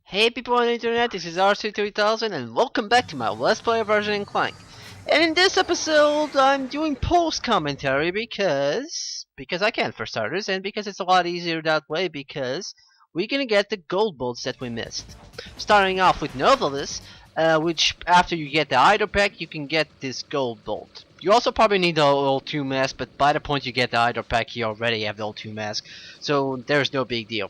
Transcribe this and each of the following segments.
Hey people on the internet, this is RC3000 and welcome back to my Let's Play of Ratchet Clank. And in this episode, I'm doing post commentary because I can for starters, and because it's a lot easier that way because we're gonna get the gold bolts that we missed. Starting off with Novelist, which after you get the Idol pack, you can get this gold bolt. You also probably need the L2 mask, but by the point you get the Idol pack, you already have the L2 mask, so there's no big deal.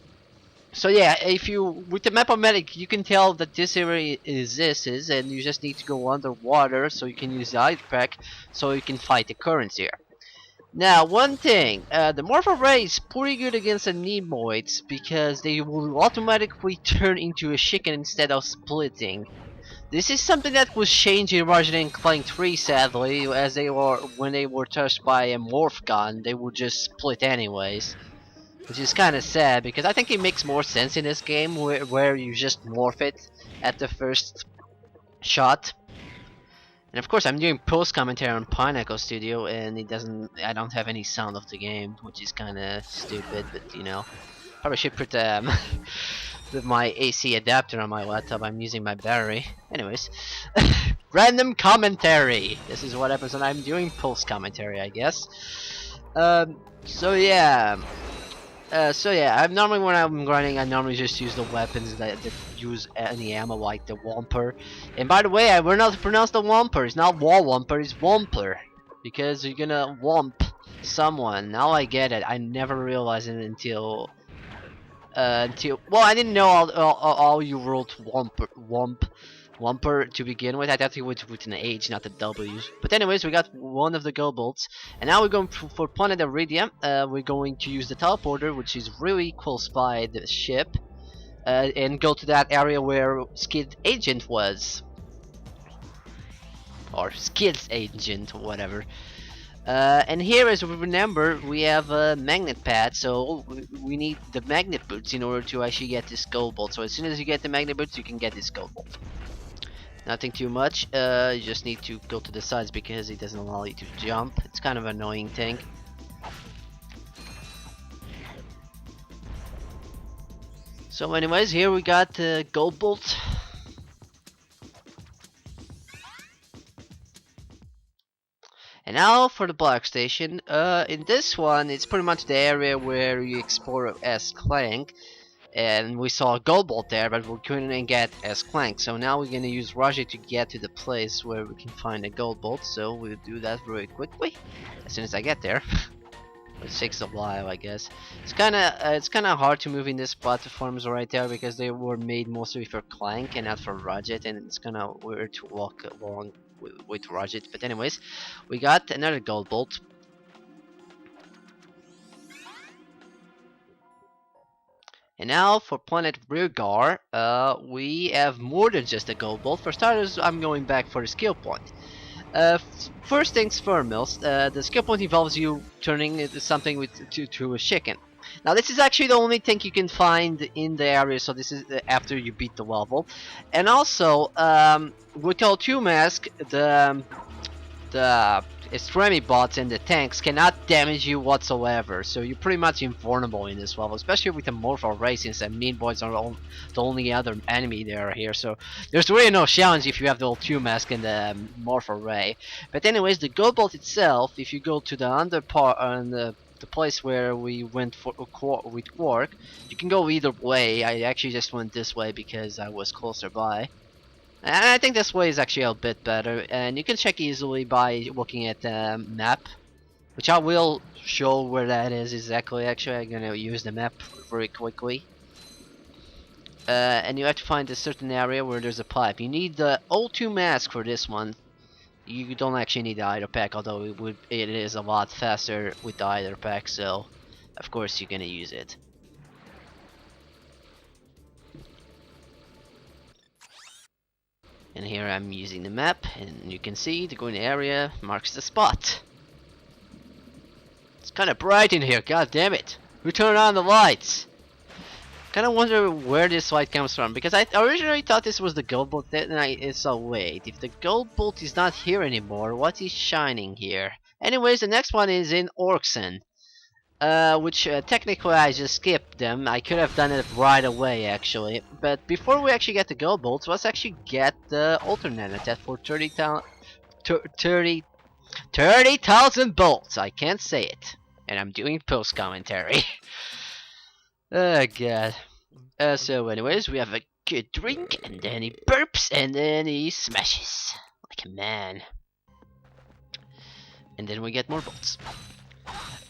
So yeah, if you with the map of medic, you can tell that this area exists, and you just need to go underwater so you can use the ice pack, so you can fight the currents here. Now, one thing, the Morpho Ray is pretty good against the Nemoids because they will automatically turn into a chicken instead of splitting. This is something that was changed in Ratchet Clank 3, sadly, as when they were touched by a morph gun, they would just split anyways. Which is kind of sad because I think it makes more sense in this game where you just morph it at the first shot. And of course I'm doing post commentary on Pineapple Studio and I don't have any sound of the game, which is kind of stupid, but you know. Probably should put with my AC adapter on my laptop. I'm using my battery. Anyways, random commentary. This is what happens when I'm doing post commentary, I guess. So yeah. I'm normally when I'm grinding, I normally just use the weapons that use any ammo, like the Womper. And by the way, we're not to pronounce the Womper. It's not Wall Womper, it's Womper, because you're gonna womp someone. Now I get it. I never realized it until well, I didn't know all you wrote Wumper to begin with. I thought it was with an H, not the W's. But anyways, we got one of the gold bolts, and now we're going for planet Iridium. We're going to use the teleporter, which is really close by the ship, and go to that area where Skid Agent was, or Skid's Agent, whatever. And here, as we remember, we have a magnet pad, so we need the magnet boots in order to actually get this gold bolt. So as soon as you get the magnet boots, you can get this gold bolt. Nothing too much, you just need to go to the sides because it doesn't allow you to jump. It's kind of an annoying thing. So anyways, here we got the gold bolt. And now for the Black Station. In this one, it's pretty much the area where you explore as Clank. And we saw a gold bolt there, but we couldn't get as Clank. So now we're gonna use Ratchet to get to the place where we can find a gold bolt. So we'll do that very quickly as soon as I get there. It takes a while, I guess. It's kind of hard to move in these platforms right there because they were made mostly for Clank and not for Ratchet, and it's kind of weird to walk along with Ratchet. But anyways, we got another gold bolt. And now for planet Realgar, we have more than just a gold bolt. For starters, I'm going back for the skill point. First things foremost, the skill point involves you turning something to a chicken. Now this is actually the only thing you can find in the area, so this is after you beat the level. And also, with L2 mask, the extremity bots and the tanks cannot damage you whatsoever, so you're pretty much invulnerable in this level, especially with the Morpho Ray, since the mean boys are the only other enemy there here, so there's really no challenge if you have the L2 mask and the Morpho Ray. But anyways, the gold bolt itself, if you go to the under part on the place where we went with Quark, you can go either way. I actually just went this way because I was closer by. And I think this way is actually a bit better, and you can check easily by looking at the map, which I will show where that is exactly. Actually, I'm gonna use the map very quickly. And you have to find a certain area where there's a pipe. You need the O2 mask for this one. You don't actually need the Idol pack, although it is a lot faster with the Idol pack, so of course you're gonna use it. And here I'm using the map, and you can see the green area marks the spot. It's kind of bright in here, god damn it! Who turned on the lights? Kind of wonder where this light comes from, because I originally thought this was the gold bolt, then I saw, wait, if the gold bolt is not here anymore, what is shining here? Anyways, the next one is in Orson. which technically I just skipped them. I could have done it right away actually. But before we actually get the gold bolts, let's actually get the alternate attack for 30,000 bolts. I can't say it. And I'm doing post commentary. Oh god. So anyways, we have a good drink, and then he burps, and then he smashes. Like a man. And then we get more bolts.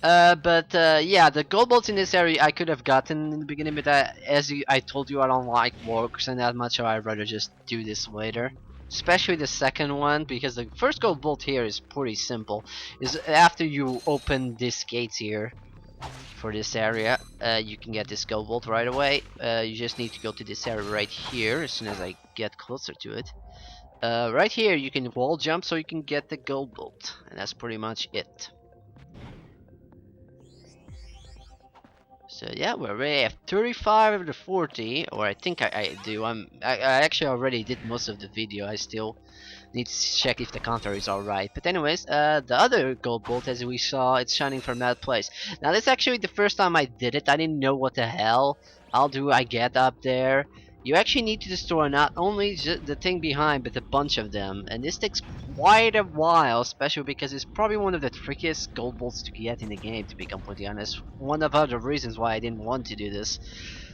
Yeah, the gold bolts in this area I could have gotten in the beginning, but I told you, I don't like works and that much, so I'd rather just do this later. Especially the second one, because the first gold bolt here is pretty simple. Is after you open these gates here for this area, you can get this gold bolt right away. You just need to go to this area right here as soon as I get closer to it. Right here you can wall jump so you can get the gold bolt, and that's pretty much it. So yeah, we're already at 35 of the 40, or I think I do. I actually already did most of the video. I still need to check if the counter is alright. But anyways, the other gold bolt, as we saw, it's shining from that place. Now this is actually the first time I did it. I didn't know what the hell I'll do. I get up there. You actually need to destroy not only the thing behind, but a bunch of them. And this takes quite a while, especially because it's probably one of the trickiest gold bolts to get in the game, to be completely honest. One of the other reasons why I didn't want to do this.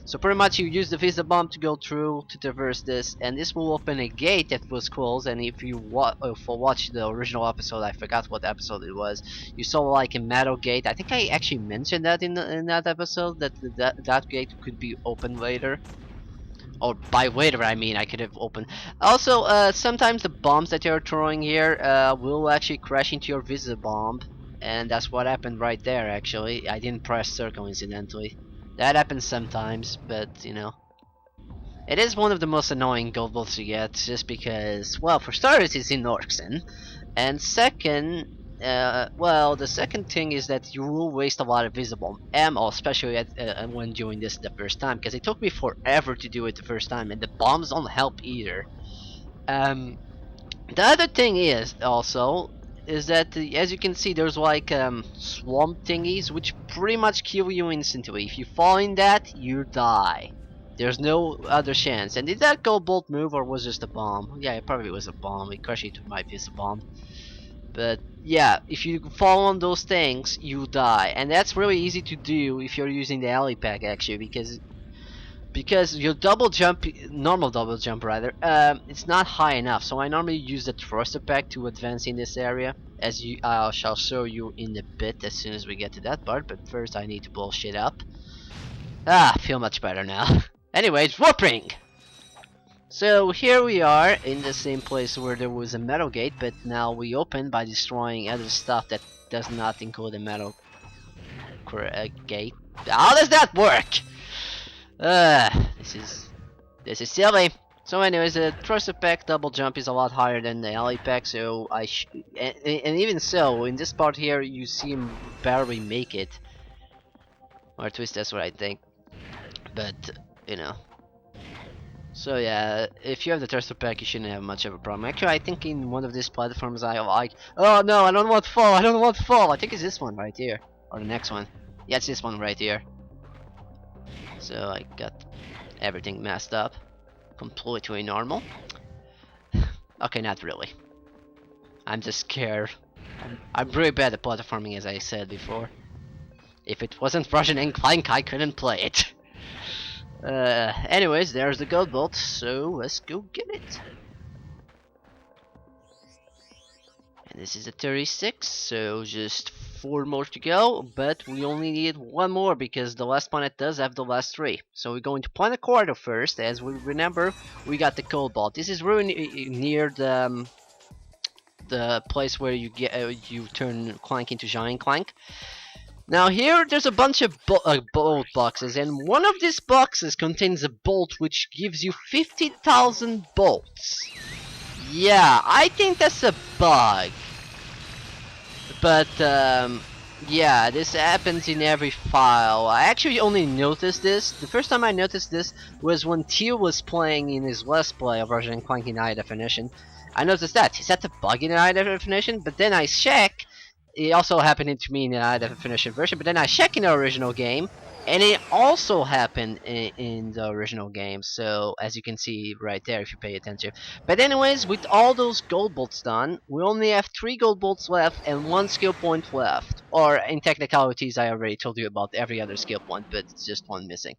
So pretty much you use the Visa Bomb to go through, to traverse this, and this will open a gate that was closed. And if you watch the original episode, I forgot what episode it was, you saw like a metal gate. I think I actually mentioned that in that episode, that gate could be opened later. Or by later, I mean I could have opened. Also, sometimes the bombs that you're throwing here will actually crash into your Visa Bomb, and that's what happened right there. Actually, I didn't press circle incidentally. That happens sometimes, but you know, it is one of the most annoying gold bolts to get, just because, well, for starters, it's in Orson, and second, well, the second thing is that you will waste a lot of visible ammo, especially when doing this the first time, because it took me forever to do it the first time, and the bombs don't help either. The other thing is also is that as you can see, there's like swamp thingies which pretty much kill you instantly. If you fall in that, you die. There's no other chance. And did that gold bolt move, or was it just a bomb? Yeah, it probably was a bomb. It crashed into my piece of bomb. But yeah, if you fall on those things, you die, and that's really easy to do if you're using the alley pack actually, because your double jump, normal double jump rather, it's not high enough. So I normally use the thruster pack to advance in this area, as I shall show you in a bit as soon as we get to that part. But first I need to blow shit up. I feel much better now. Anyways, warping. So here we are in the same place where there was a metal gate, but now we open by destroying other stuff that does not include a metal gate. How does that work? This is silly. So anyways, the thruster pack double jump is a lot higher than the alley pack, so and even so, in this part here, you see him barely make it. Or at least that's what I think. But you know. So yeah, if you have the thruster pack, you shouldn't have much of a problem. Actually, I think in one of these platforms I like... Oh no, I don't want to fall, I don't want to fall! I think it's this one right here. Or the next one. Yeah, it's this one right here. So I got everything messed up. Completely normal. Okay, not really. I'm just scared. I'm really bad at platforming, as I said before. If it wasn't Ratchet Clank, I couldn't play it. Anyways, there's the gold bolt, so let's go get it. And this is a 36, so just 4 more to go, but we only need 1 more because the last planet does have the last 3. So we're going to Planet Quarter first, as we remember we got the gold bolt. This is really near the place where you you turn Clank into Giant Clank. Now here, there's a bunch of bolt boxes, and one of these boxes contains a bolt which gives you 50,000 bolts. Yeah, I think that's a bug. But, yeah, this happens in every file. I actually only noticed this. The first time I noticed this was when Teal was playing in his Let's Play of Ratchet Clank in high definition. I noticed that. Is that a bug in high definition? But then I check, It also happened to me in the definition version, but then I checked in the original game, and it also happened in the original game. So as you can see right there, if you pay attention. But anyways, with all those gold bolts done, we only have 3 gold bolts left and 1 skill point left. Or in technicalities, I already told you about every other skill point, but it's just one missing.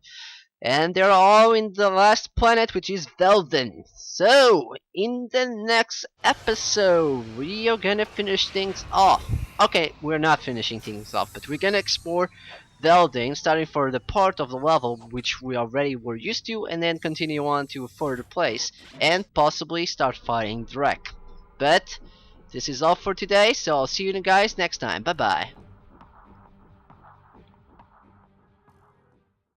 And they're all in the last planet, which is Velden. So, in the next episode, we are gonna finish things off. Okay, we're not finishing things off, but we're gonna explore Velden, starting for the part of the level which we already were used to, and then continue on to a further place, and possibly start fighting Drek. But, this is all for today, so I'll see you guys next time. Bye bye.